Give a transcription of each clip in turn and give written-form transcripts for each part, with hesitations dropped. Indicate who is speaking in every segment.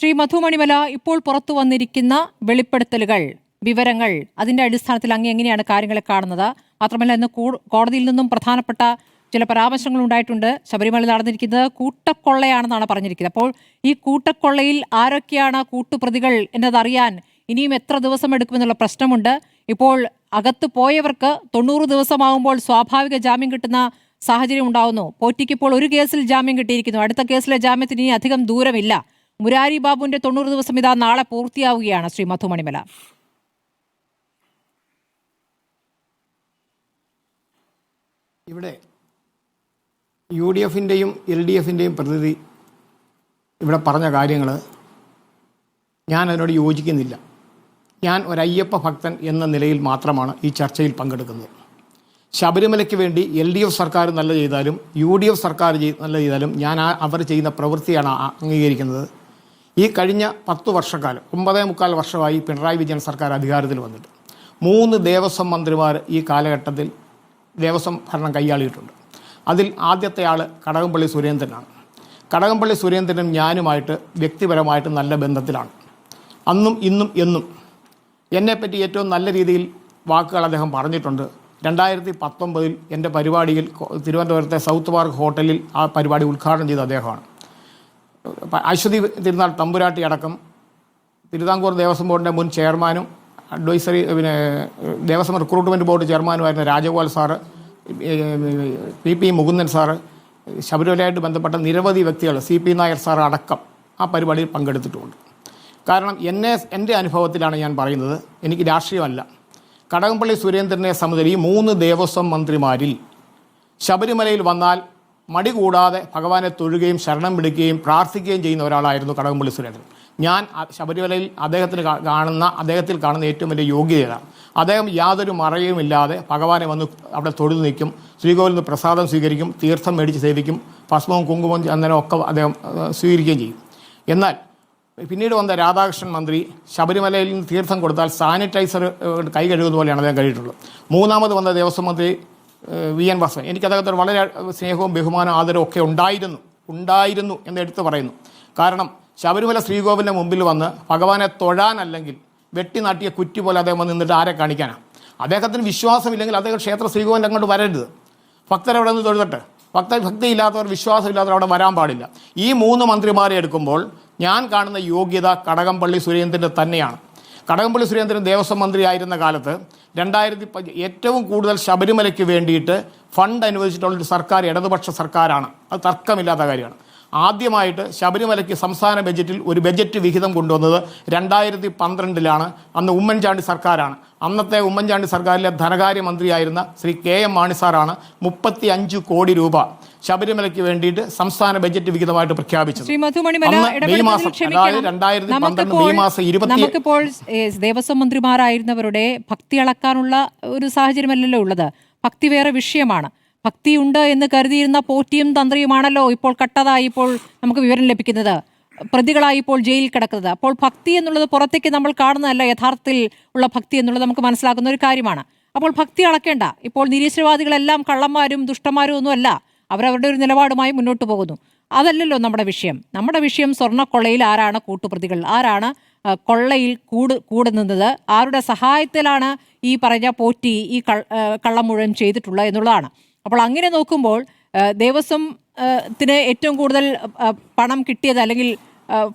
Speaker 1: ശ്രീ മധു മണിമല, ഇപ്പോൾ പുറത്തു വന്നിരിക്കുന്ന വെളിപ്പെടുത്തലുകൾ, വിവരങ്ങൾ, അതിന്റെ അടിസ്ഥാനത്തിൽ അങ്ങ് എങ്ങനെയാണ് കാര്യങ്ങളെ കാണുന്നത്? മാത്രമല്ല, ഇന്ന് കോടതിയിൽ നിന്നും പ്രധാനപ്പെട്ട ചില പരാമർശങ്ങൾ ഉണ്ടായിട്ടുണ്ട്. ശബരിമല നടന്നിരിക്കുന്നത് കൂട്ടക്കൊള്ളയാണെന്നാണ് പറഞ്ഞിരിക്കുന്നത്. അപ്പോൾ ഈ കൂട്ടക്കൊള്ളയിൽ ആരൊക്കെയാണ് കൂട്ടുപ്രതികൾ എന്നതറിയാൻ ഇനിയും എത്ര ദിവസം എടുക്കുമെന്നുള്ള പ്രശ്നമുണ്ട്. ഇപ്പോൾ അകത്ത് പോയവർക്ക് 90 ദിവസമാകുമ്പോൾ സ്വാഭാവിക ജാമ്യം കിട്ടുന്ന സാഹചര്യം ഉണ്ടാവുന്നു. പോറ്റിക്ക് ഇപ്പോൾ ഒരു കേസിൽ ജാമ്യം കിട്ടിയിരിക്കുന്നു. അടുത്ത കേസിലെ ജാമ്യത്തിന് ഇനി അധികം ദൂരമില്ല. മുരാരി ബാബുവിന്റെ 90 ദിവസം ഇതാ നാളെ പൂർത്തിയാവുകയാണ്. ശ്രീ മധു മണിമല,
Speaker 2: ഇവിടെ UDFിൻ്റെയും LDFിൻ്റെയും പ്രതിനിധി ഇവിടെ പറഞ്ഞ കാര്യങ്ങൾ ഞാൻ അതിനോട് യോജിക്കുന്നില്ല. ഞാൻ ഒരു അയ്യപ്പ ഭക്തൻ എന്ന നിലയിൽ മാത്രമാണ് ഈ ചർച്ചയിൽ പങ്കെടുക്കുന്നത്. ശബരിമലയ്ക്ക് വേണ്ടി LDF സർക്കാർ നല്ല ചെയ്താലും UDF സർക്കാർ നല്ല ചെയ്താലും ഞാൻ അവർ ചെയ്യുന്ന പ്രവൃത്തിയാണ് അംഗീകരിക്കുന്നത്. ഈ കഴിഞ്ഞ 10 വർഷക്കാലം 9.25 വർഷമായി പിണറായി വിജയൻ സർക്കാർ അധികാരത്തിൽ വന്നിട്ട് 3 ദേവസ്വം മന്ത്രിമാർ ഈ കാലഘട്ടത്തിൽ ദേവസ്വം ഭരണം കൈയാളിയിട്ടുണ്ട്. അതിൽ ആദ്യത്തെ ആൾ കടകംപള്ളി സുരേന്ദ്രനാണ്. കടകംപള്ളി സുരേന്ദ്രനും ഞാനുമായിട്ട് വ്യക്തിപരമായിട്ട് നല്ല ബന്ധത്തിലാണ്. അന്നും ഇന്നും എന്നും എന്നെപ്പറ്റി ഏറ്റവും നല്ല രീതിയിൽ വാക്കുകൾ അദ്ദേഹം പറഞ്ഞിട്ടുണ്ട്. 2019 എൻ്റെ പരിപാടിയിൽ തിരുവനന്തപുരത്തെ സൗത്ത് പാർക്ക് ഹോട്ടലിൽ ആ പരിപാടി ഉദ്ഘാടനം ചെയ്ത അദ്ദേഹമാണ്. അശ്വതി തിരുനാൾ തമ്പുരാട്ടി അടക്കം തിരുവിതാംകൂർ ദേവസ്വം ബോർഡിൻ്റെ മുൻ ചെയർമാനും അഡ്വൈസറി ദേവസ്വം റിക്രൂട്ട്മെൻറ്റ് ബോർഡ് ചെയർമാനുമായിരുന്ന Rajagopal sir, PP Mukundan sir, ശബരിമലയായിട്ട് ബന്ധപ്പെട്ട നിരവധി വ്യക്തികൾ, CP നായർ സാർ അടക്കം ആ പരിപാടിയിൽ പങ്കെടുത്തിട്ടുമുണ്ട്. കാരണം എൻ്റെ അനുഭവത്തിലാണ് ഞാൻ പറയുന്നത്, എനിക്ക് രാഷ്ട്രീയമല്ല. കടകംപള്ളി സുരേന്ദ്രനെ സംബന്ധിച്ച് ഈ 3 ദേവസ്വം മന്ത്രിമാരിൽ ശബരിമലയിൽ വന്നാൽ മടി കൂടാതെ ഭഗവാനെ തൊഴുകയും ശരണം വിളിക്കുകയും പ്രാർത്ഥിക്കുകയും ചെയ്യുന്ന ഒരാളായിരുന്നു കടകംപള്ളി സുരേന്ദ്രൻ. ഞാൻ ശബരിമലയിൽ അദ്ദേഹത്തിൽ കാണുന്ന ഏറ്റവും വലിയ യോഗ്യതയാണ്. അദ്ദേഹം യാതൊരു മറയുമില്ലാതെ ഭഗവാനെ വന്ന് അവിടെ തൊഴുതു നിൽക്കും, ശ്രീകോവിലിൽ നിന്ന് പ്രസാദം സ്വീകരിക്കും, തീർത്ഥം മേടിച്ച് സേവിക്കും, ഭസ്മവും കുങ്കുമവും ചന്ദനവും ഒക്കെ അദ്ദേഹം സ്വീകരിക്കുകയും ചെയ്യും. എന്നാൽ പിന്നീട് വന്ന രാധാകൃഷ്ണൻ മന്ത്രി ശബരിമലയിൽ നിന്ന് തീർത്ഥം കൊടുത്താൽ സാനിറ്റൈസർ കൈ കഴുകുന്ന പോലെയാണ് അദ്ദേഹം കഴിയിട്ടുള്ളത്. മൂന്നാമത് വന്ന ദേവസ്വം മന്ത്രി VN വാസവൻ. എനിക്ക് അദ്ദേഹത്തോട് വളരെ സ്നേഹവും ബഹുമാനവും ആദരവും ഒക്കെ ഉണ്ടായിരുന്നു എന്ന് എടുത്തു പറയുന്നു. കാരണം ശബരിമല ശ്രീകോവിലിൻ്റെ മുമ്പിൽ വന്ന് ഭഗവാനെ തൊഴാനല്ലെങ്കിൽ വെട്ടി നാട്ടിയ കുറ്റി പോലെ അദ്ദേഹം വന്ന് നിന്നിട്ട് ആരെ കാണിക്കാനാണ്? അദ്ദേഹത്തിന് വിശ്വാസമില്ലെങ്കിൽ അദ്ദേഹം ക്ഷേത്ര ശ്രീകോവിലിൽ അങ്ങോട്ട് വരരുത്. ഭക്തരവിടെ നിന്ന് തൊഴുതട്ടെ. ഭക്തിയില്ലാത്തവർ, വിശ്വാസമില്ലാത്തവർ അവിടെ വരാൻ പാടില്ല. ഈ 3 മന്ത്രിമാരെ എടുക്കുമ്പോൾ ഞാൻ കാണുന്ന യോഗ്യത കടകംപള്ളി സുരേന്ദ്രൻ്റെ തന്നെയാണ്. കടകംപള്ളി സുരേന്ദ്രൻ ദേവസ്വം മന്ത്രി ആയിരുന്ന കാലത്ത് ഏറ്റവും കൂടുതൽ ശബരിമലയ്ക്ക് വേണ്ടിയിട്ട് ഫണ്ട് അനുവദിച്ചിട്ടുള്ളൊരു സർക്കാർ ഇടതുപക്ഷ സർക്കാരാണ്. അത് തർക്കമില്ലാത്ത കാര്യമാണ്. ആദ്യമായിട്ട് ശബരിമലയ്ക്ക് സംസ്ഥാന ബജറ്റിൽ ഒരു ബജറ്റ് വിഹിതം കൊണ്ടുവന്നത് 2012 അന്ന് ഉമ്മൻചാണ്ടി സർക്കാരാണ്. അന്നത്തെ ഉമ്മൻചാണ്ടി സർക്കാരിലെ ധനകാര്യമന്ത്രിയായിരുന്ന ശ്രീ KM മാണി സാറാണ് 35 കോടി രൂപ ശബരിമലയ്ക്ക് വേണ്ടിയിട്ട് സംസ്ഥാന ബജറ്റ് വിഹിതമായിട്ട് പ്രഖ്യാപിച്ചത്.
Speaker 1: നമുക്കിപ്പോൾ ദേവസ്വം മന്ത്രിമാരായിരുന്നവരുടെ ഭക്തി അളക്കാനുള്ള ഒരു സാഹചര്യമല്ലല്ലോ ഉള്ളത്. ഭക്തി വേറെ വിഷയമാണ്. ഭക്തിയുണ്ട് എന്ന് കരുതിയിരുന്ന പോറ്റിയും തന്ത്രിയുമാണല്ലോ ഇപ്പോൾ കട്ടതായി ഇപ്പോൾ നമുക്ക് വിവരം ലഭിക്കുന്നത്, പ്രതികളായി ഇപ്പോൾ ജയിലിൽ കിടക്കുന്നത്. അപ്പോൾ ഭക്തി എന്നുള്ളത് പുറത്തേക്ക് നമ്മൾ കാണുന്നതല്ല, യഥാർത്ഥത്തിൽ ഉള്ള ഭക്തി എന്നുള്ളത് നമുക്ക് മനസ്സിലാക്കുന്ന ഒരു കാര്യമാണ്. അപ്പോൾ ഭക്തി അളക്കേണ്ട. ഇപ്പോൾ നിരീശ്വരവാദികളെല്ലാം കള്ളന്മാരും ദുഷ്ടന്മാരും ഒന്നുമല്ല. അവരവരുടെ ഒരു നിലപാടുമായി മുന്നോട്ട് പോകുന്നു. അതല്ലല്ലോ നമ്മുടെ വിഷയം. നമ്മുടെ വിഷയം സ്വർണ്ണക്കൊള്ളയിൽ ആരാണ് കൂട്ടുപ്രതികൾ, ആരാണ് കൊള്ളയിൽ കൂടെ നിന്നത്, ആരുടെ സഹായത്തിലാണ് ഈ പറഞ്ഞ പോറ്റി ഈ കള്ളം മുഴുവൻ ചെയ്തിട്ടുള്ളത് എന്നുള്ളതാണ്. അപ്പോൾ അങ്ങനെ നോക്കുമ്പോൾ ദേവസ്വത്തിന് ഏറ്റവും കൂടുതൽ പണം കിട്ടിയത് അല്ലെങ്കിൽ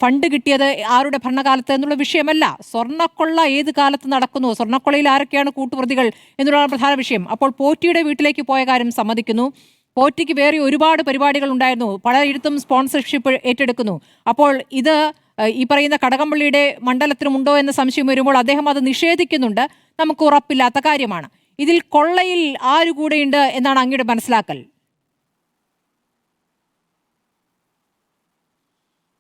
Speaker 1: ഫണ്ട് കിട്ടിയത് ആരുടെ ഭരണകാലത്ത് എന്നുള്ള വിഷയമല്ല. സ്വർണ്ണക്കൊള്ള ഏത് കാലത്ത് നടക്കുന്നു, സ്വർണ്ണക്കൊള്ളയിൽ ആരൊക്കെയാണ് കൂട്ടുപ്രതികൾ എന്നുള്ളതാണ് പ്രധാന വിഷയം. അപ്പോൾ പോറ്റിയുടെ വീട്ടിലേക്ക് പോയ കാര്യം സമ്മതിക്കുന്നു. പോറ്റിക്ക് വേറെ ഒരുപാട് പരിപാടികൾ ഉണ്ടായിരുന്നു, പലയിടത്തും സ്പോൺസർഷിപ്പ് ഏറ്റെടുക്കുന്നു. അപ്പോൾ ഇത് ഈ പറയുന്ന കടകംപള്ളിയുടെ മണ്ഡലത്തിനുമുണ്ടോ എന്ന സംശയം വരുമ്പോൾ അദ്ദേഹം അത് നിഷേധിക്കുന്നുണ്ട്. നമുക്ക് ഉറപ്പില്ലാത്ത കാര്യമാണ്. ഇതിൽ കൊള്ളയിൽ ആരു കൂടെയുണ്ട് എന്നാണ് അങ്ങയുടെ മനസ്സിലാക്കൽ?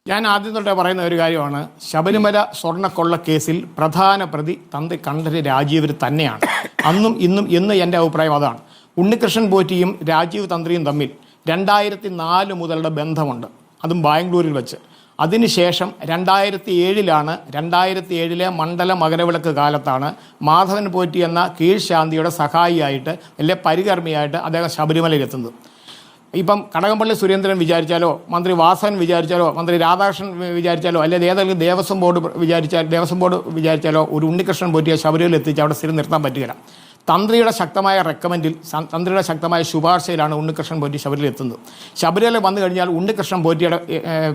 Speaker 2: ഞാൻ ആദ്യം തൊട്ടേ പറയുന്ന ഒരു കാര്യമാണ്, ശബരിമല സ്വർണ്ണക്കൊള്ള കേസിൽ പ്രധാന പ്രതി തന്ത്രി കണ്ഠര് രാജീവ് തന്നെയാണ്. അന്നും ഇന്നും എന്ന് എൻ്റെ അഭിപ്രായം അതാണ്. ഉണ്ണികൃഷ്ണൻ പോറ്റിയും രാജീവ് തന്ത്രിയും തമ്മിൽ 2004 മുതലുള്ള ബന്ധമുണ്ട്, അതും ബാംഗ്ലൂരിൽ വെച്ച്. അതിനുശേഷം 2007 മണ്ഡല മകരവിളക്ക് കാലത്താണ് മാധവൻ പോറ്റി എന്ന കീഴ്ശാന്തിയുടെ സഹായിയായിട്ട് പരികർമ്മിയായിട്ട് അദ്ദേഹം ശബരിമലയിൽ എത്തുന്നത്. ഇപ്പം കടകംപള്ളി സുരേന്ദ്രൻ വിചാരിച്ചാലോ, മന്ത്രി വാസവൻ വിചാരിച്ചാലോ, മന്ത്രി രാധാകൃഷ്ണൻ വിചാരിച്ചാലോ, അല്ലെങ്കിൽ ഏതെങ്കിലും ദേവസ്വം ബോർഡ് വിചാരിച്ചാലോ ഒരു ഉണ്ണികൃഷ്ണൻ പോറ്റിയെ ശബരിമലയിൽ എത്തിച്ച് അവിടെ സ്ഥിരം നിർത്താൻ പറ്റുകയില്ല. തന്ത്രിയുടെ ശക്തമായ റെക്കമെൻഡിൽ, തന്ത്രിയുടെ ശക്തമായ ശുപാർശയിലാണ് ഉണ്ണികൃഷ്ണൻ പോറ്റി ശബരിമല എത്തുന്നത്. ശബരിമല വന്നു കഴിഞ്ഞാൽ ഉണ്ണികൃഷ്ണൻ പോറ്റിയുടെ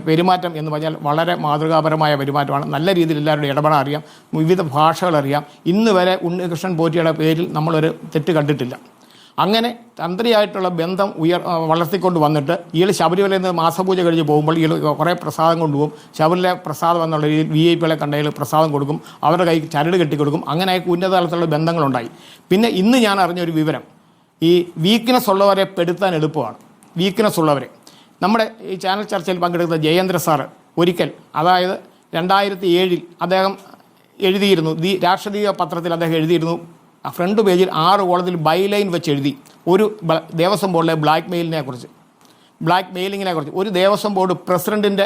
Speaker 2: പെരുമാറ്റം എന്ന് പറഞ്ഞാൽ വളരെ മാതൃകാപരമായ പെരുമാറ്റമാണ്. നല്ല രീതിയിൽ എല്ലാവരുടെയും ഇടപെടാൻ അറിയാം, വിവിധ ഭാഷകളറിയാം. ഇന്ന് വരെ ഉണ്ണികൃഷ്ണൻ പോറ്റിയുടെ പേരിൽ നമ്മളൊരു തെറ്റ് കണ്ടിട്ടില്ല. അങ്ങനെ തന്ത്രിയായിട്ടുള്ള ബന്ധം വളർത്തിക്കൊണ്ട് വന്നിട്ട് ഇയാൾ ശബരിമലയിൽ നിന്ന് മാസപൂജ കഴിഞ്ഞ് പോകുമ്പോൾ ഇയാൾ കുറേ പ്രസാദം കൊണ്ടുപോകും. ശബരിമല പ്രസാദം എന്നുള്ള രീതിയിൽ VIP കണ്ടതിൽ പ്രസാദം കൊടുക്കും, അവരുടെ കൈ ചരട് കെട്ടിക്കൊടുക്കും. അങ്ങനെ ഉന്നതതലത്തിലുള്ള ബന്ധങ്ങളുണ്ടായി. പിന്നെ ഇന്ന് ഞാൻ അറിഞ്ഞൊരു വിവരം, ഈ വീക്ക്നെസ് ഉള്ളവരെ പെടുത്താൻ എളുപ്പമാണ്. വീക്ക്നെസ് ഉള്ളവരെ നമ്മുടെ ഈ ചാനൽ ചർച്ചയിൽ പങ്കെടുക്കുന്ന ജയേന്ദ്ര സാറ് ഒരിക്കൽ, അതായത് 2007 അദ്ദേഹം എഴുതിയിരുന്നു, രാഷ്ട്രീയ പത്രത്തിൽ അദ്ദേഹം എഴുതിയിരുന്നു, ഫ്രണ്ട് പേജിൽ 6 കോളത്തിൽ ബൈലൈൻ വെച്ച് എഴുതി ഒരു ദേവസ്വം ബോർഡിലെ ബ്ലാക്ക് മെയിലിങ്ങിനെ കുറിച്ച് ഒരു ദേവസ്വം ബോർഡ് പ്രസിഡന്റിൻ്റെ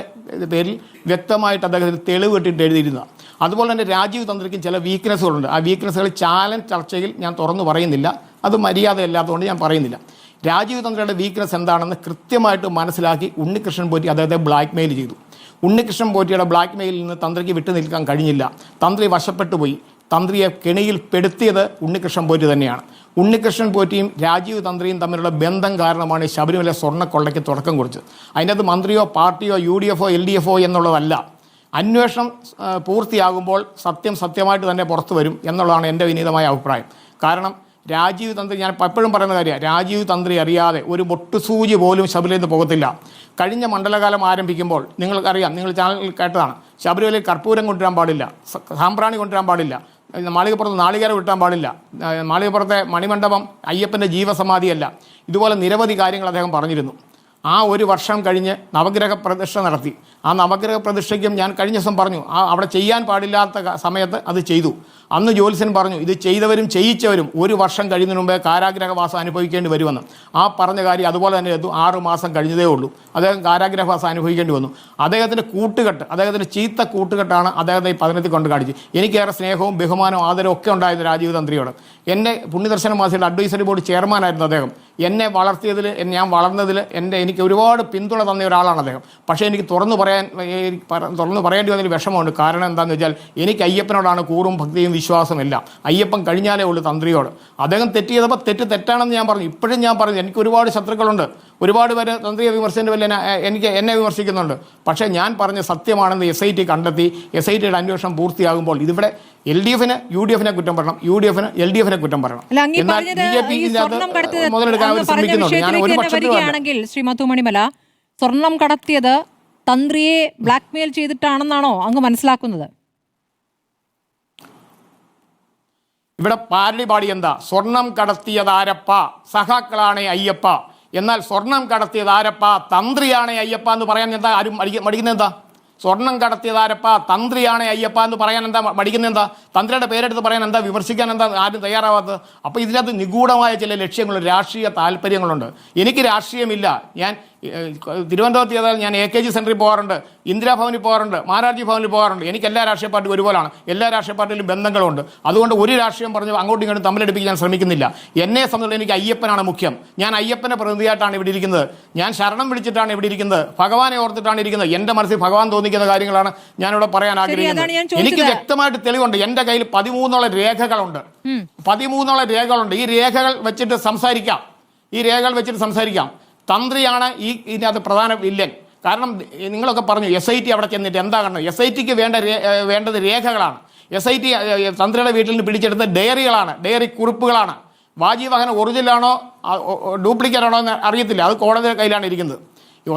Speaker 2: പേരിൽ വ്യക്തമായിട്ട് അദ്ദേഹത്തിന് തെളിവ് ഇട്ടിട്ട് എഴുതിയിരുന്നതാണ്. അതുപോലെ തന്നെ രാജീവ് തന്ത്രിക്കും ചില വീക്ക്നെസ്സുകളുണ്ട്. ആ വീക്ക്നെസ്സുകൾ ചാനൽ ചർച്ചയിൽ ഞാൻ തുറന്നു പറയുന്നില്ല, അത് മര്യാദയല്ലാത്തതുകൊണ്ട് ഞാൻ പറയുന്നില്ല. രാജീവ് തന്ത്രിയുടെ വീക്ക്നെസ് എന്താണെന്ന് കൃത്യമായിട്ട് മനസ്സിലാക്കി ഉണ്ണികൃഷ്ണൻ പോറ്റി അദ്ദേഹത്തെ ബ്ലാക്ക് മെയിൽ ചെയ്തു. ഉണ്ണികൃഷ്ണൻ പോറ്റിയുടെ ബ്ലാക്ക് മെയിലിൽ നിന്ന് തന്ത്രിക്ക് വിട്ടു നിൽക്കാൻ കഴിഞ്ഞില്ല. തന്ത്രി വശപ്പെട്ടു പോയി. തന്ത്രിയെ കെണിയിൽ പെടുത്തിയത് ഉണ്ണികൃഷ്ണൻ പോറ്റി തന്നെയാണ്. ഉണ്ണികൃഷ്ണൻ പോറ്റിയും രാജീവ് തന്ത്രിയും തമ്മിലുള്ള ബന്ധം കാരണമാണ് ശബരിമല സ്വർണ്ണക്കൊള്ളയ്ക്ക് തുടക്കം കുറിച്ചത്. അതിനകത്ത് മന്ത്രിയോ പാർട്ടിയോ UDFോ LDFോ എന്നുള്ളതല്ല. അന്വേഷണം പൂർത്തിയാകുമ്പോൾ സത്യമായിട്ട് തന്നെ പുറത്തു വരും എന്നുള്ളതാണ് എൻ്റെ വിനീതമായ അഭിപ്രായം. കാരണം രാജീവ് തന്ത്രി, ഞാൻ എപ്പോഴും പറയുന്ന കാര്യമാണ്, രാജീവ് തന്ത്രി അറിയാതെ ഒരു മൊട്ടുസൂചി പോലും ശബരിമലയിൽ നിന്ന് പോകത്തില്ല. കഴിഞ്ഞ മണ്ഡലകാലം ആരംഭിക്കുമ്പോൾ നിങ്ങൾക്കറിയാം, നിങ്ങൾ ചാനലിൽ കേട്ടതാണ്, ശബരിമലയിൽ കർപ്പൂരം കൊണ്ടുവരാൻ പാടില്ല, സാമ്പ്രാണി കൊണ്ടുവരാൻ പാടില്ല, മാളികപ്പുറത്ത് നാളികേരം വിട്ടാൻ പാടില്ല, മാളികപ്പുറത്തെ മണിമണ്ഡപം അയ്യപ്പൻ്റെ ജീവസമാധിയല്ല. ഇതുപോലെ നിരവധി കാര്യങ്ങൾ അദ്ദേഹം പറഞ്ഞിരുന്നു. ആ ഒരു വർഷം കഴിഞ്ഞ് നവഗ്രഹ പ്രതിഷ്ഠ നടത്തി. ആ നവഗ്രഹ പ്രതിഷ്ഠയ്ക്കും ഞാൻ കഴിഞ്ഞ ദിവസം പറഞ്ഞു, അവിടെ ചെയ്യാൻ പാടില്ലാത്ത സമയത്ത് അത് ചെയ്തു. അന്ന് ജ്യോത്സ്യൻ പറഞ്ഞു, ഇത് ചെയ്തവരും ചെയ്യിച്ചവരും 1 വർഷം കഴിയുന്നതിന് മുമ്പേ കാരാഗ്രഹവാസം അനുഭവിക്കേണ്ടി വരുമെന്ന്. ആ പറഞ്ഞ കാര്യം അതുപോലെ തന്നെ എത്തും. 6 മാസം കഴിഞ്ഞതേ ഉള്ളൂ അദ്ദേഹം കാരാഗ്രഹവാസം അനുഭവിക്കേണ്ടി വന്നു. അദ്ദേഹത്തിൻ്റെ കൂട്ടുകെട്ട്, അദ്ദേഹത്തിൻ്റെ ചീത്ത കൂട്ടുകെട്ടാണ് അദ്ദേഹത്തെ ഈ പതനത്തിൽ കൊണ്ട് കാണിച്ച്. എനിക്കേറെ സ്നേഹവും ബഹുമാനവും ആദരവും ഒക്കെ ഉണ്ടായിരുന്നു രാജീവ് തന്ത്രിയോട്. എന്നെ പുണ്യദർശന മാസികയുടെ അഡ്വൈസറി ബോർഡ് ചെയർമാനായിരുന്നു അദ്ദേഹം. എന്നെ വളർത്തിയതിൽ, ഞാൻ വളർന്നതിൽ എനിക്ക് ഒരുപാട് പിന്തുണ തന്ന ഒരാളാണ് അദ്ദേഹം. പക്ഷേ എനിക്ക് തുറന്നു പറയേണ്ടി വന്നൊരു വിഷമമുണ്ട്. കാരണം എന്താണെന്ന് വെച്ചാൽ എനിക്ക് അയ്യപ്പനോടാണ് കൂറും ഭക്തിയും വിശ്വാസമില്ല. അയ്യപ്പൻ കഴിഞ്ഞാലേ ഉള്ളൂ തന്ത്രിയോട്. അദ്ദേഹം തെറ്റ് ചെയ്തപ്പോൾ തെറ്റാണെന്ന് ഞാൻ പറഞ്ഞു. ഇപ്പോഴും ഞാൻ പറഞ്ഞു, എനിക്ക് ഒരുപാട് ശത്രുക്കളുണ്ട്, ഒരുപാട് പേര് തന്ത്രിയെ വിമർശിച്ചതിൻ്റെ വല്ല എന്നെ വിമർശിക്കുന്നുണ്ട്. പക്ഷേ ഞാൻ പറഞ്ഞ സത്യമാണെന്ന് SIT കണ്ടെത്തി. SITയുടെ അന്വേഷണം പൂർത്തിയാകുമ്പോൾ ഇതിവിടെ LDFന് UDFനെ കുറ്റം പറയണം, UDFന് LDFനെ കുറ്റം പറയണം. എന്നാൽ BJP മുതലെടുക്കാൻ അവർ ശ്രമിക്കുന്നുണ്ട്. ഞാൻ ഒരു പക്ഷത്തിൽ
Speaker 1: ശ്രീ മധുമണിമല, സ്വർണം കടത്തിയത് തന്ത്രിയെ ബ്ലാക്ക്മെയിൽ ചെയ്തിട്ടാണെന്നാണോ അങ്ങ് മനസ്സിലാക്കുന്നത്?
Speaker 2: ഇവിടെ പാരഡി പാടി എന്താ, സ്വർണം കടത്തിയതാരപ്പ, സഖാക്കളാണേ അയ്യപ്പ. എന്നാൽ സ്വർണം കടത്തിയതാരപ്പ, തന്ത്രിയാണേ അയ്യപ്പ എന്ന് പറയാൻ എന്താ ആരും മടിക്കുന്നത്? എന്താ സ്വർണം കടത്തിയതാരപ്പ, തന്ത്രിയാണേ അയ്യപ്പ എന്ന് പറയാൻ എന്താ മടിക്കുന്നത്? എന്താ തന്ത്രിയുടെ പേരെടുത്ത് പറയാൻ എന്താ, വിമർശിക്കാൻ എന്താ ആരും തയ്യാറാവാത്തത്? അപ്പോൾ ഇതിനകത്ത് നിഗൂഢമായ ചില ലക്ഷ്യങ്ങളുണ്ട്, രാഷ്ട്രീയ താല്പര്യങ്ങളുണ്ട്. എനിക്ക് രാഷ്ട്രീയമില്ല. ഞാൻ തിരുവനന്തപുരത്ത് ചെയ്താൽ ഞാൻ AKG സെൻറ്ററിൽ പോകാറുണ്ട്, ഇന്ദിരാഭവനിൽ പോകാറുണ്ട്, മാരാർജി ഭവനിൽ പോകാറുണ്ട്. എനിക്ക് എല്ലാ രാഷ്ട്രീയ പാർട്ടിയും ഒരുപോലാണ്. എല്ലാ രാഷ്ട്രീയ പാർട്ടിയിലും ബന്ധങ്ങളുണ്ട്. അതുകൊണ്ട് ഒരു രാഷ്ട്രീയം പറഞ്ഞ് അങ്ങോട്ടും ഇങ്ങോട്ടും തമ്മിലടിപ്പിക്കാൻ ഞാൻ ശ്രമിക്കുന്നില്ല. എന്നെ സംബന്ധിച്ച് എനിക്ക് അയ്യപ്പനാണ് മുഖ്യം. ഞാൻ അയ്യപ്പനെ പ്രതിനിധിയായിട്ടാണ് ഇവിടെ ഇരിക്കുന്നത്. ഞാൻ ശരണം വിളിച്ചിട്ടാണ് ഇവിടെ ഇരിക്കുന്നത്. ഭഗവാനെ ഓർത്തിട്ടാണ് ഇരിക്കുന്നത്. എൻ്റെ മനസ്സിൽ ഭഗവാൻ തോന്നിക്കുന്ന കാര്യങ്ങളാണ് ഞാനിവിടെ പറയാൻ ആഗ്രഹിക്കുന്നത്. എനിക്ക് വ്യക്തമായിട്ട് തെളിവുണ്ട്. എൻ്റെ കയ്യിൽ 13 രേഖകളുണ്ട്. 13 രേഖകളുണ്ട്. ഈ രേഖകൾ വെച്ചിട്ട് സംസാരിക്കാം. തന്ത്രിയാണ് ഇതിനകത്ത് പ്രധാന വില്ലൻ. കാരണം നിങ്ങളൊക്കെ പറഞ്ഞു SIT അവിടെ ചെന്നിട്ട് എന്താ കാണുന്നത്? SITക്ക് വേണ്ടത് രേഖകളാണ്. SIT തന്ത്രിയുടെ വീട്ടിൽ നിന്ന് പിടിച്ചെടുത്ത ഡയറി കുറിപ്പുകളാണ്. വാജീവാഹന ഒറിജിനലാണോ ഡ്യൂപ്ലിക്കേറ്റ് ആണോ എന്ന് അറിയത്തില്ല. അത് കോടതിയുടെ കയ്യിലാണ് ഇരിക്കുന്നത്.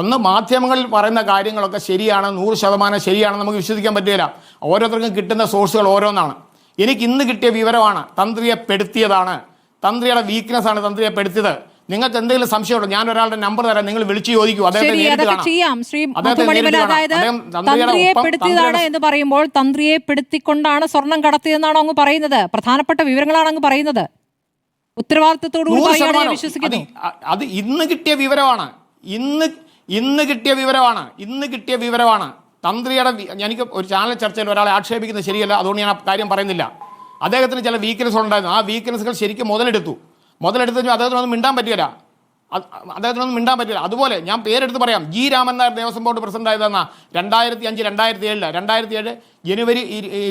Speaker 2: ഒന്ന് മാധ്യമങ്ങളിൽ പറയുന്ന കാര്യങ്ങളൊക്കെ ശരിയാണ്, 100% ശരിയാണെന്ന് നമുക്ക് വിശ്വസിക്കാൻ പറ്റില്ല. ഓരോരുത്തർക്കും കിട്ടുന്ന സോഴ്സുകൾ ഓരോന്നാണ്. എനിക്ക് ഇന്ന് കിട്ടിയ വിവരമാണ് തന്ത്രിയെ പെടുത്തിയതാണ്. തന്ത്രിയുടെ വീക്ക്നെസ് ആണ് തന്ത്രിയെ പെടുത്തിയത്. നിങ്ങൾക്ക് എന്തെങ്കിലും സംശയമുണ്ടോ? ഞാൻ ഒരാളുടെ നമ്പർ തരാം, നിങ്ങൾ വിളിച്ചു ചോദിക്കൂ.
Speaker 1: തന്ത്രിയെ പെടുത്തിയതാണ് എന്ന് പറയുമ്പോൾ തന്ത്രിയെ പെടുത്തിക്കൊണ്ടാണ് സ്വർണം കടത്തിയതെന്നാണോ അങ്ങ് പറയുന്നത്? പ്രധാനപ്പെട്ട വിവരങ്ങളാണ് അങ്ങ് പറയുന്നത്. ഉത്തരവാദിത്തത്തോടു കൂടി വിശ്വസിക്കുന്നു.
Speaker 2: അത് ഇന്ന് കിട്ടിയ വിവരമാണ്. ഇന്ന് കിട്ടിയ വിവരമാണ്. തന്ത്രിയുടെ എനിക്ക് ഒരു ചാനൽ ചർച്ചയിൽ ഒരാളെ ആക്ഷേപിക്കുന്നത് ശരിയല്ല. അതുകൊണ്ട് ഞാൻ ആ കാര്യം പറയുന്നില്ല. അദ്ദേഹത്തിന് ചില വീക്ക്നെസ്സുകൾ ഉണ്ടായിരുന്നു. ആ വീക്ക്നെസ്സുകൾ ശരിക്കും മുതലെടുത്തു. അദ്ദേഹത്തിനൊന്നും മിണ്ടാൻ പറ്റില്ല. അദ്ദേഹത്തിനൊന്നും മിണ്ടാൻ പറ്റില്ല. അതുപോലെ ഞാൻ പേരെടുത്ത് പറയാം, G Raman Nair Devaswom board president ആയതെന്ന 2005, 2007 2007 ജനുവരി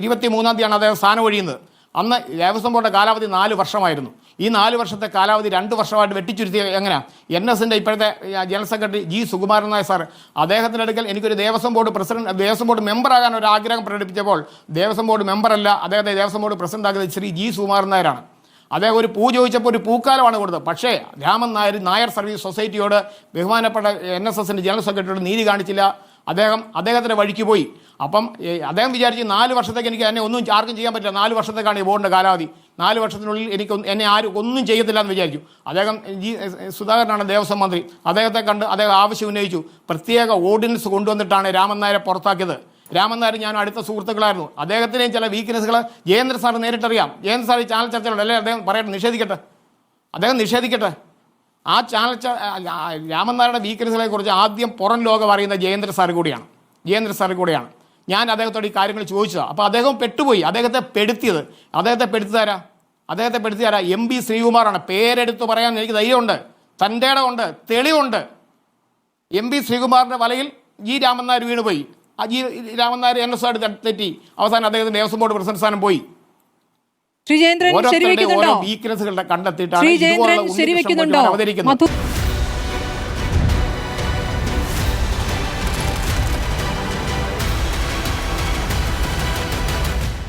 Speaker 2: 23 അദ്ദേഹം സ്ഥാനം ഒഴിയുന്നത്. അന്ന് ദേവസ്വം ബോർഡിൻ്റെ കാലാവധി 4 വർഷമായിരുന്നു. ഈ 4 വർഷത്തെ കാലാവധി 2 വർഷമായിട്ട് വെട്ടിച്ചുരുത്തിയ എങ്ങനെയാണ്? NSൻ്റെ ഇപ്പോഴത്തെ general secretary G Sukumaran Nair sir, അദ്ദേഹത്തിൻ്റെ അടുക്കൽ എനിക്കൊരു ദേവസ്വം ബോർഡ് മെമ്പറാകാൻ ഒരു ആഗ്രഹം പ്രകടിപ്പിച്ചപ്പോൾ ദേവസ്വം ബോർഡ് മെമ്പറല്ല, അദ്ദേഹത്തെ ദേവസ്വം ബോർഡ് പ്രസിഡന്റ് ആക്കിയത് ശ്രീ ജി സുകുമാരൻ നായരാണ്. അദ്ദേഹം ഒരു പൂ ചോദിച്ചപ്പോൾ ഒരു പൂക്കാലമാണ് കൊടുത്തത്. പക്ഷേ രാമൻ നായർ സർവീസ് സൊസൈറ്റിയോട് ബഹുമാനപ്പെട്ട NSSൻ്റെ ജനറൽ സെക്രട്ടറിയോട് നീതി കാണിച്ചില്ല. അദ്ദേഹത്തിൻ്റെ വഴിക്ക് പോയി. അപ്പം അദ്ദേഹം വിചാരിച്ച് 4 വർഷത്തേക്ക് എനിക്ക് എന്നെ ഒന്നും ആർക്കും ചെയ്യാൻ പറ്റില്ല, 4 വർഷത്തേക്കാണ് ഈ ബോർഡിൻ്റെ കാലാവധി, 4 വർഷത്തിനുള്ളിൽ എന്നെ ആരും ഒന്നും ചെയ്യത്തില്ല എന്ന് വിചാരിച്ചു. അദ്ദേഹം സുധാകരനാണ് ദേവസ്വം മന്ത്രി. അദ്ദേഹത്തെ കണ്ട് അദ്ദേഹം ആവശ്യം ഉന്നയിച്ചു. പ്രത്യേക ഓർഡിനൻസ് കൊണ്ടുവന്നിട്ടാണ് രാമൻ നായരെ പുറത്താക്കിയത്. രാമൻ നായർ ഞാൻ അടുത്ത സുഹൃത്തുക്കളായിരുന്നു. അദ്ദേഹത്തിനെയും ചില വീക്ക്നെസ്സുകൾ ജയേന്ദ്ര സാർ നേരിട്ടറിയാം. ജയേന്ദ്ര സാർ ഈ ചാനൽ ചർച്ചകളുണ്ട് അല്ലേ, അദ്ദേഹം പറയട്ടെ, അദ്ദേഹം നിഷേധിക്കട്ടെ. ആ ചാനൽ രാമൻ നായരുടെ വീക്ക്നെസ്സുകളെ കുറിച്ച് ആദ്യം പുറം ലോകം അറിയുന്ന ജയേന്ദ്ര സാർ കൂടിയാണ്. ഞാൻ അദ്ദേഹത്തോട് ഈ കാര്യങ്ങൾ ചോദിച്ചതാണ്. അപ്പോൾ അദ്ദേഹം പെട്ടുപോയി. അദ്ദേഹത്തെ പെടുത്തിയതാരാ? MB ശ്രീകുമാറാണ്. പേരെടുത്ത് പറയാൻ എനിക്ക് ധൈര്യമുണ്ട്, തൻ്റെ ഇടമുണ്ട്, തെളിവുണ്ട്. MB ശ്രീകുമാറിൻ്റെ വലയിൽ ജി രാമൻ നായർ വീണുപോയി. ആ ജി രാമൻ നായർ NS തെറ്റി അവസാനം അദ്ദേഹത്തിന് ദേവസ്വം ബോർഡ് പ്രസിഡന്റ് സ്ഥാനം പോയി. ഓരോ വീക്ക്നെസ്സുകളുടെ കണ്ടെത്തിയിട്ടാണ് അവതരിക്കുന്നത്.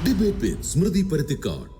Speaker 3: ഡിബേറ്റ് വിത്ത് സ്മൃതി പരുത്തിക്കാട്.